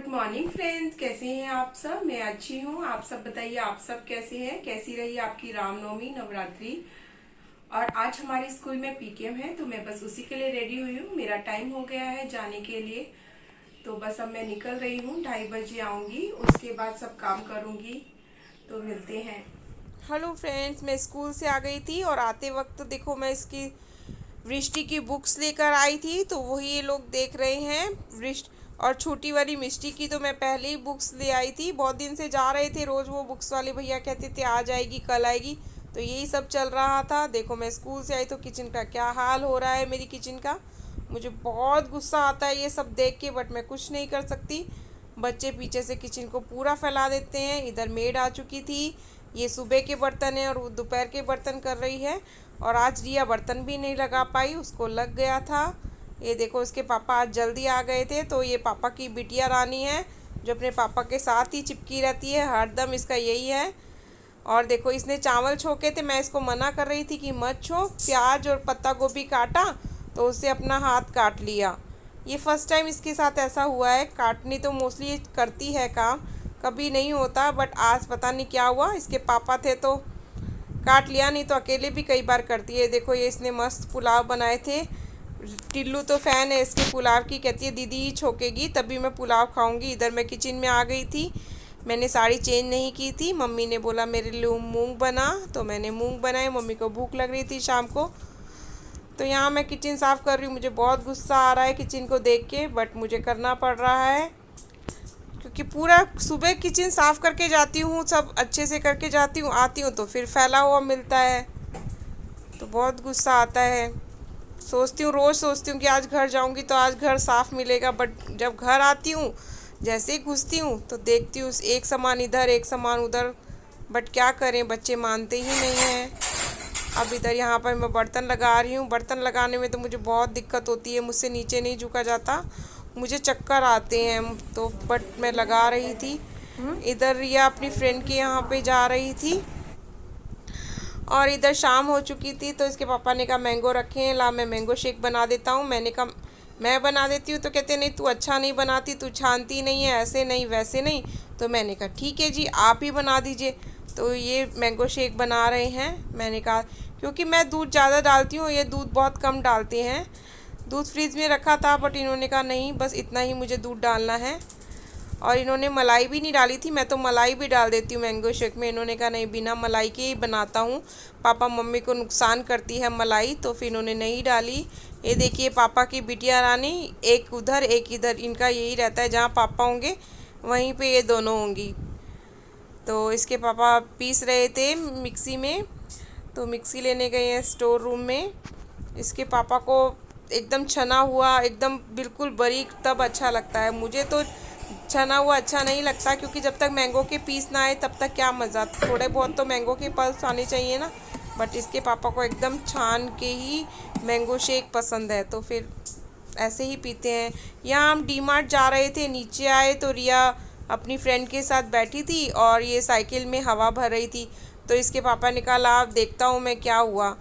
Good morning friends, कैसे हैं आप सब। मैं अच्छी हूँ। आप सब बताइए, आप सब कैसे हैं, कैसी रही आपकी रामनवमी नवरात्रि। और आज हमारे स्कूल में पीकेएम है, तो मैं बस उसी के लिए रेडी हुई हूँ। मेरा टाइम हो गया है जाने के लिए, तो बस अब मैं निकल रही हूँ। 2:30 बजे आऊंगी, उसके बाद सब काम करूंगी। तो मिलते हैं। हेलो फ्रेंड्स, मैं स्कूल से आ गई थी और आते वक्त देखो मैं इसकी वृष्टि की बुक्स लेकर आई थी, तो वही ये लोग देख रहे हैं। वृष्टि और छोटी वाली मिष्टी की तो मैं पहले ही बुक्स ले आई थी। बहुत दिन से जा रहे थे, रोज़ वो बुक्स वाले भैया कहते थे आ जाएगी कल आएगी, तो यही सब चल रहा था। देखो मैं स्कूल से आई तो किचन का क्या हाल हो रहा है मेरी किचन का। मुझे बहुत गुस्सा आता है ये सब देख के, बट मैं कुछ नहीं कर सकती। बच्चे पीछे से किचन को पूरा फैला देते हैं। इधर मेड आ चुकी थी, ये सुबह के बर्तन है और वो दोपहर के बर्तन कर रही है। और आज रिया बर्तन भी नहीं लगा पाई, उसको लग गया था। ये देखो इसके पापा आज जल्दी आ गए थे, तो ये पापा की बिटिया रानी है जो अपने पापा के साथ ही चिपकी रहती है, हरदम इसका यही है। और देखो इसने चावल छोके थे, मैं इसको मना कर रही थी कि मत छो। प्याज और पत्ता गोभी काटा तो उससे अपना हाथ काट लिया। ये फर्स्ट टाइम इसके साथ ऐसा हुआ है। काटनी तो मोस्टली करती है काम, कभी नहीं होता, बट आज पता नहीं क्या हुआ। इसके पापा थे तो काट लिया, नहीं तो अकेले भी कई बार करती है। देखो ये इसने मस्त पुलाव बनाए थे। टिल्लू तो फ़ैन है इसके पुलाव की, कहती है दीदी ही छोकेगी तभी मैं पुलाव खाऊंगी। इधर मैं किचन में आ गई थी, मैंने साड़ी चेंज नहीं की थी। मम्मी ने बोला मेरे लिए मूंग बना, तो मैंने मूंग बनाए। मम्मी को भूख लग रही थी शाम को, तो यहाँ मैं किचन साफ़ कर रही हूँ। मुझे बहुत गुस्सा आ रहा है किचन को देख के, बट मुझे करना पड़ रहा है क्योंकि पूरा सुबह किचन साफ़ करके जाती हूँ, सब अच्छे से करके जाती हूँ, आती हूँ तो फिर फैला हुआ मिलता है, तो बहुत गुस्सा आता है। सोचती हूँ, रोज़ सोचती हूँ कि आज घर जाऊँगी तो आज घर साफ़ मिलेगा, बट जब घर आती हूँ जैसे ही घुसती हूँ तो देखती हूँ एक सामान इधर एक सामान उधर। बट क्या करें, बच्चे मानते ही नहीं हैं। अब इधर यहाँ पर मैं बर्तन लगा रही हूँ। बर्तन लगाने में तो मुझे बहुत दिक्कत होती है, मुझसे नीचे नहीं झुका जाता, मुझे चक्कर आते हैं, तो बट मैं लगा रही थी। इधर रिया अपनी फ्रेंड के यहाँ पे जा रही थी और इधर शाम हो चुकी थी, तो इसके पापा ने कहा मैंगो रखे हैं, ला मैं मैंगो शेक बना देता हूँ। मैंने कहा मैं बना देती हूँ, तो कहते नहीं तू अच्छा नहीं बनाती, तू छानती नहीं है, ऐसे नहीं वैसे नहीं। तो मैंने कहा ठीक है जी आप ही बना दीजिए। तो ये मैंगो शेक बना रहे हैं। मैंने कहा क्योंकि मैं दूध ज़्यादा डालती हूँ, ये दूध बहुत कम डालते हैं। दूध फ्रिज में रखा था, बट इन्होंने कहा नहीं बस इतना ही मुझे दूध डालना है। और इन्होंने मलाई भी नहीं डाली थी, मैं तो मलाई भी डाल देती हूँ मैंगो शेक में। इन्होंने कहा नहीं बिना मलाई के ही बनाता हूँ, पापा मम्मी को नुकसान करती है मलाई, तो फिर इन्होंने नहीं डाली। ये देखिए पापा की बिटिया रानी, एक उधर एक इधर, इनका यही रहता है, जहाँ पापा होंगे वहीं पे ये दोनों होंगी। तो इसके पापा पीस रहे थे मिक्सी में, तो मिक्सी लेने गए हैं स्टोर रूम में। इसके पापा को एकदम छना हुआ, एकदम बिल्कुल बारीक तब अच्छा लगता है। मुझे तो छना हुआ अच्छा नहीं लगता, क्योंकि जब तक मैंगो के पीस ना आए तब तक क्या मज़ा। थोड़े बहुत तो मैंगो के पल्स आने चाहिए ना, बट इसके पापा को एकदम छान के ही मैंगो शेक पसंद है, तो फिर ऐसे ही पीते हैं। यहाँ हम डी मार्ट जा रहे थे, नीचे आए तो रिया अपनी फ्रेंड के साथ बैठी थी और ये साइकिल में हवा भर रही थी, तो इसके पापा ने कहा ला देखता हूँ मैं क्या हुआ।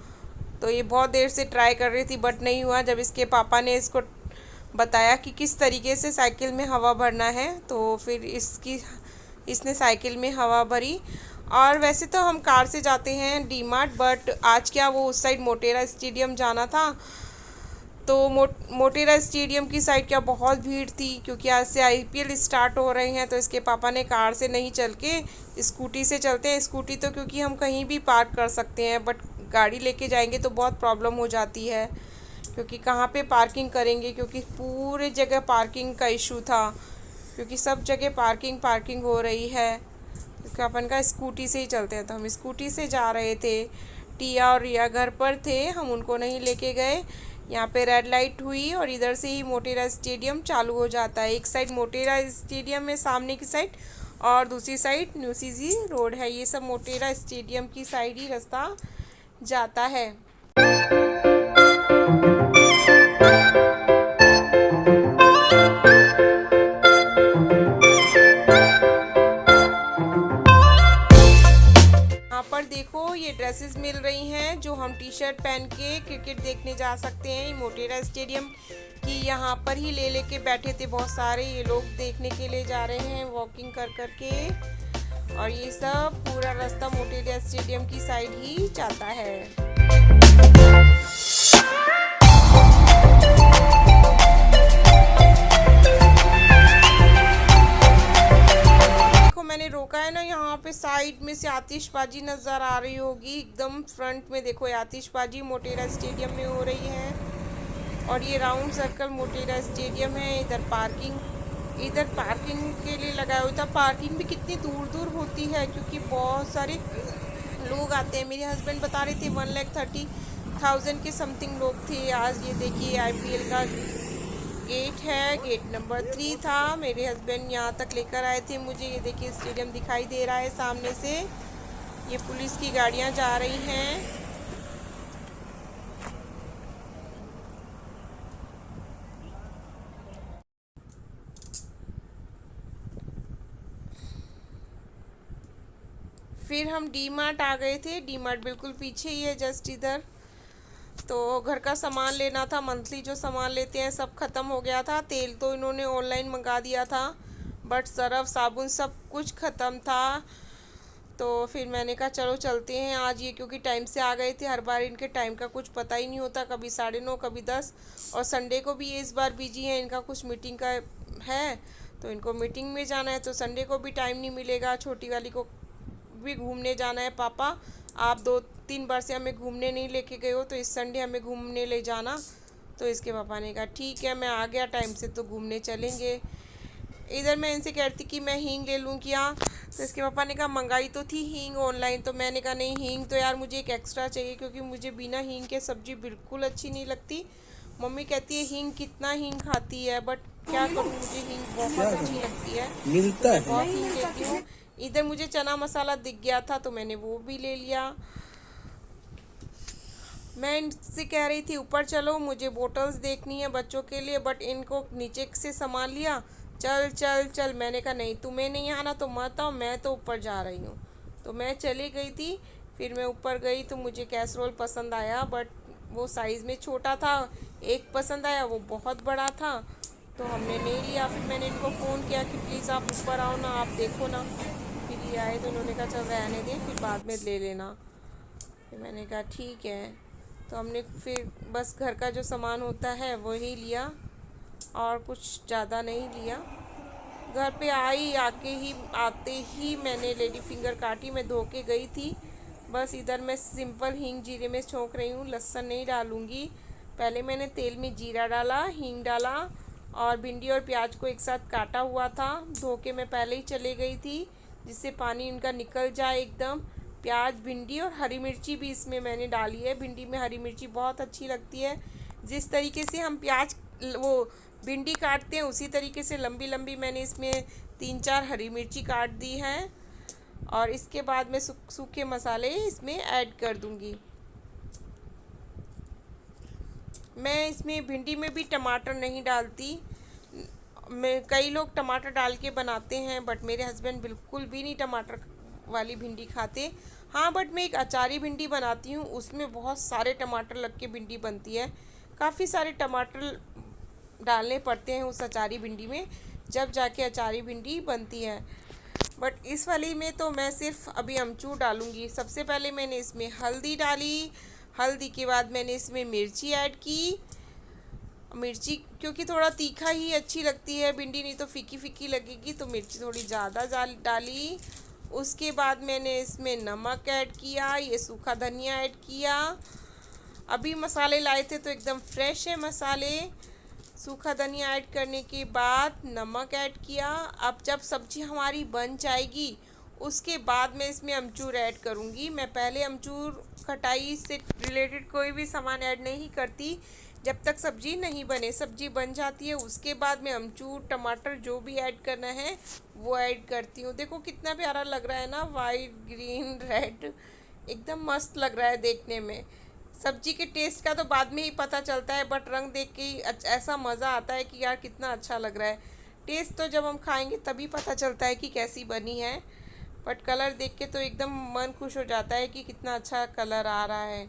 तो ये बहुत देर से ट्राई कर रही थी बट नहीं हुआ। जब इसके पापा ने इसको बताया कि किस तरीके से साइकिल में हवा भरना है, तो फिर इसने साइकिल में हवा भरी। और वैसे तो हम कार से जाते हैं डी मार्ट, बट आज क्या वो उस साइड मोटेरा स्टेडियम जाना था, तो मोटेरा स्टेडियम की साइड क्या बहुत भीड़ थी, क्योंकि आज से आईपीएल स्टार्ट हो रहे हैं। तो इसके पापा ने कार से नहीं चल के स्कूटी से चलते हैं। स्कूटी तो क्योंकि हम कहीं भी पार्क कर सकते हैं, बट गाड़ी लेके जाएंगे तो बहुत प्रॉब्लम हो जाती है, क्योंकि कहाँ पे पार्किंग करेंगे, क्योंकि पूरे जगह पार्किंग का इशू था, क्योंकि सब जगह पार्किंग हो रही है। इसका अपन का स्कूटी से ही चलते हैं, तो हम स्कूटी से जा रहे थे। टिया और रिया घर पर थे, हम उनको नहीं लेके गए। यहाँ पे रेड लाइट हुई और इधर से ही मोटेरा स्टेडियम चालू हो जाता है। एक साइड मोटेरा स्टेडियम है सामने की साइड, और दूसरी साइड न्यू सीजी रोड है। ये सब मोटेरा स्टेडियम की साइड ही रास्ता जाता है। यहाँ पर देखो ये ड्रेसेस मिल रही हैं जो हम टी शर्ट पहन के क्रिकेट देखने जा सकते हैं। मोटेरा स्टेडियम की यहाँ पर ही ले लेके बैठे थे बहुत सारे, ये लोग देखने के लिए जा रहे हैं वॉकिंग कर कर के। और ये सब पूरा रास्ता मोटेरा स्टेडियम की साइड ही जाता है। मैंने रोका है ना, यहाँ पे साइड में से आतिशबाजी नज़र आ रही होगी, एकदम फ्रंट में देखो आतिशबाजी मोटेरा स्टेडियम में हो रही है। और ये राउंड सर्कल मोटेरा स्टेडियम है। इधर पार्किंग के लिए लगाया हुआ था। पार्किंग भी कितनी दूर दूर होती है क्योंकि बहुत सारे लोग आते हैं। मेरे हस्बैंड बता रहे थे 1,30,000 के समथिंग लोग थे आज। ये देखिए IPL का गेट है, गेट नंबर 3 था। मेरे हस्बैंड यहाँ तक लेकर आए थे मुझे। ये देखिए स्टेडियम दिखाई दे रहा है सामने से। ये पुलिस की गाड़ियाँ जा रही हैं। फिर हम डी मार्ट आ गए थे। डी मार्ट बिल्कुल पीछे ही है, जस्ट इधर। तो घर का सामान लेना था, मंथली जो सामान लेते हैं सब ख़त्म हो गया था। तेल तो इन्होंने ऑनलाइन मंगा दिया था, बट सर्फ साबुन सब कुछ ख़त्म था। तो फिर मैंने कहा चलो चलते हैं आज ये, क्योंकि टाइम से आ गए थे। हर बार इनके टाइम का कुछ पता ही नहीं होता, कभी 9:30 कभी 10। और संडे को भी ये इस बार बिजी है, इनका कुछ मीटिंग का है तो इनको मीटिंग में जाना है, तो संडे को भी टाइम नहीं मिलेगा। छोटी वाली को भी घूमने जाना है। पापा आप 2-3 बार से हमें घूमने नहीं लेके गए हो, तो इस संडे हमें घूमने ले जाना। तो इसके पापा ने कहा ठीक है, मैं आ गया टाइम से तो घूमने चलेंगे। इधर मैं इनसे कहती कि मैं हींग ले लूँ क्या, तो इसके पापा ने कहा मंगाई तो थी हींग ऑनलाइन। तो मैंने कहा नहीं, हींग तो यार मुझे एक एक्स्ट्रा चाहिए, क्योंकि मुझे बिना हींग के सब्ज़ी बिल्कुल अच्छी नहीं लगती। मम्मी कहती है हींग कितना हींग खाती है, बट क्या करूँ, मुझे हींग बहुत अच्छी लगती है, मिलता है, बहुत हींग लेती हूँ। इधर मुझे चना मसाला दिख गया था तो मैंने वो भी ले लिया। मैं इनसे कह रही थी ऊपर चलो, मुझे बोटल्स देखनी है बच्चों के लिए, बट इनको नीचे से सामान लिया, चल चल चल। मैंने कहा नहीं, तुम्हें नहीं आना तो मत आओ, मैं तो ऊपर जा रही हूँ। तो मैं चली गई थी। फिर मैं ऊपर गई तो मुझे कैसरोल पसंद आया, बट वो साइज़ में छोटा था। एक पसंद आया, वो बहुत बड़ा था, तो हमने नहीं लिया। फिर मैंने इनको फ़ोन किया कि प्लीज़ आप ऊपर आओ ना, आप देखो ना। फिर ये आए तो उन्होंने कहा चल रहने दे, फिर बाद में ले लेना। फिर मैंने कहा ठीक है। तो हमने फिर बस घर का जो सामान होता है वही लिया और कुछ ज़्यादा नहीं लिया। घर पे आते ही मैंने लेडी फिंगर काटी। मैं धो के गई थी। बस इधर मैं सिंपल हींग जीरे में छोंक रही हूँ, लहसुन नहीं डालूँगी। पहले मैंने तेल में जीरा डाला, हींग डाला और भिंडी और प्याज को एक साथ काटा हुआ था। धो के मैं पहले ही चले गई थी, जिससे पानी इनका निकल जाए एकदम। प्याज, भिंडी और हरी मिर्ची भी इसमें मैंने डाली है। भिंडी में हरी मिर्ची बहुत अच्छी लगती है। जिस तरीके से हम भिंडी काटते हैं उसी तरीके से लंबी लंबी मैंने इसमें 3-4 हरी मिर्ची काट दी हैं। और इसके बाद मैं सूखे मसाले इसमें ऐड कर दूंगी। मैं इसमें भिंडी में भी टमाटर नहीं डालती। कई लोग टमाटर डाल के बनाते हैं, बट मेरे हस्बैंड बिल्कुल भी नहीं टमाटर वाली भिंडी खाते। हाँ, बट मैं एक अचारी भिंडी बनाती हूँ, उसमें बहुत सारे टमाटर लग के भिंडी बनती है। काफ़ी सारे टमाटर डालने पड़ते हैं उस अचारी भिंडी में, जब जाके अचारी भिंडी बनती है। बट इस वाली में तो मैं सिर्फ अभी अमचूर डालूँगी। सबसे पहले मैंने इसमें हल्दी डाली। हल्दी के बाद मैंने इसमें मिर्ची ऐड की। मिर्ची क्योंकि थोड़ा तीखा ही अच्छी लगती है भिंडी, नहीं तो फीकी फीकी लगेगी, तो मिर्ची थोड़ी ज़्यादा डाली। उसके बाद मैंने इसमें नमक ऐड किया, ये सूखा धनिया ऐड किया। अभी मसाले लाए थे तो एकदम फ्रेश है मसाले। सूखा धनिया ऐड करने के बाद नमक ऐड किया। अब जब सब्ज़ी हमारी बन जाएगी उसके बाद मैं इसमें अमचूर ऐड करूँगी। मैं पहले अमचूर खटाई से रिलेटेड कोई भी सामान ऐड नहीं करती जब तक सब्ज़ी नहीं बने। सब्ज़ी बन जाती है उसके बाद मैं अमचूर, टमाटर जो भी ऐड करना है वो ऐड करती हूँ। देखो कितना प्यारा लग रहा है ना, वाइट, ग्रीन, रेड, एकदम मस्त लग रहा है देखने में। सब्ज़ी के टेस्ट का तो बाद में ही पता चलता है, बट रंग देख के ही ऐसा मज़ा आता है कि यार कितना अच्छा लग रहा है। टेस्ट तो जब हम खाएंगे तभी पता चलता है कि कैसी बनी है, बट कलर देख के तो एकदम मन खुश हो जाता है कि कितना अच्छा कलर आ रहा है।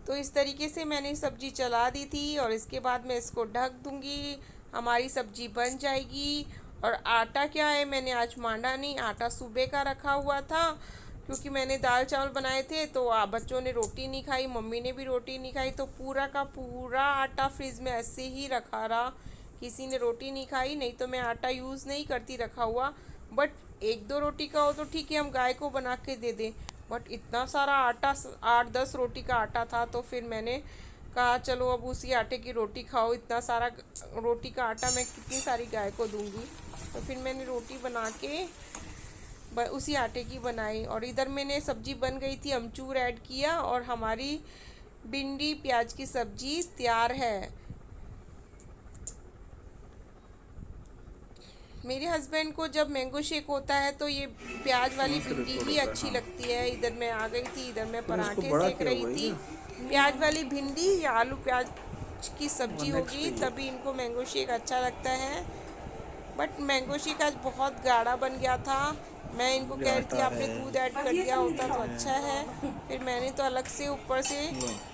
तो इस तरीके से मैंने सब्जी चला दी थी और इसके बाद मैं इसको ढक दूंगी। हमारी सब्जी बन जाएगी। और आटा क्या है, मैंने आज मांडा नहीं, आटा सुबह का रखा हुआ था क्योंकि मैंने दाल चावल बनाए थे। तो बच्चों ने रोटी नहीं खाई, मम्मी ने भी रोटी नहीं खाई, तो पूरा का पूरा आटा फ्रिज में ऐसे ही रखा रहा। किसी ने रोटी नहीं खाई, नहीं तो मैं आटा यूज़ नहीं करती रखा हुआ। बट 1-2 रोटी का हो तो ठीक है, हम गाय को बना के दे दें। बट इतना सारा आटा, 8-10 रोटी का आटा था, तो फिर मैंने कहा चलो अब उसी आटे की रोटी खाओ। इतना सारा रोटी का आटा मैं कितनी सारी गाय को दूंगी। तो फिर मैंने रोटी बना के उसी आटे की बनाई। और इधर मैंने सब्जी बन गई थी, अमचूर ऐड किया और हमारी भिंडी प्याज की सब्जी तैयार है। मेरे हस्बैंड को जब मैंगो शेक होता है तो ये प्याज वाली भिंडी ही अच्छी लगती है। इधर मैं आ गई थी, इधर मैं पराठे सेक रही थी। प्याज वाली भिंडी या आलू प्याज की सब्जी होगी तभी इनको मैंगो शेक अच्छा लगता है। बट मैंगो शेक आज बहुत गाढ़ा बन गया था। मैं इनको कह रही थी आपने दूध ऐड कर दिया होता तो अच्छा है। फिर मैंने तो अलग से ऊपर से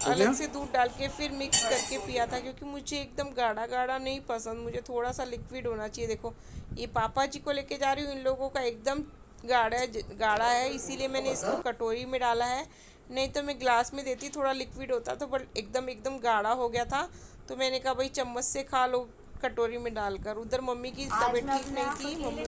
अलग से दूध डाल के फिर मिक्स करके पिया था, क्योंकि मुझे एकदम गाढ़ा गाढ़ा नहीं पसंद, मुझे थोड़ा सा लिक्विड होना चाहिए। देखो ये पापा जी को लेके जा रही हूँ, इन लोगों का एकदम गाढ़ा है, इसीलिए मैंने इसको कटोरी में डाला है। नहीं तो मैं ग्लास में देती, थोड़ा लिक्विड होता तो, बट एकदम गाढ़ा हो गया था। तो मैंने कहा भाई चम्मच से खा लो कटोरी में डालकर। उधर मम्मी की तबीयत ठीक नहीं थी, मम्मी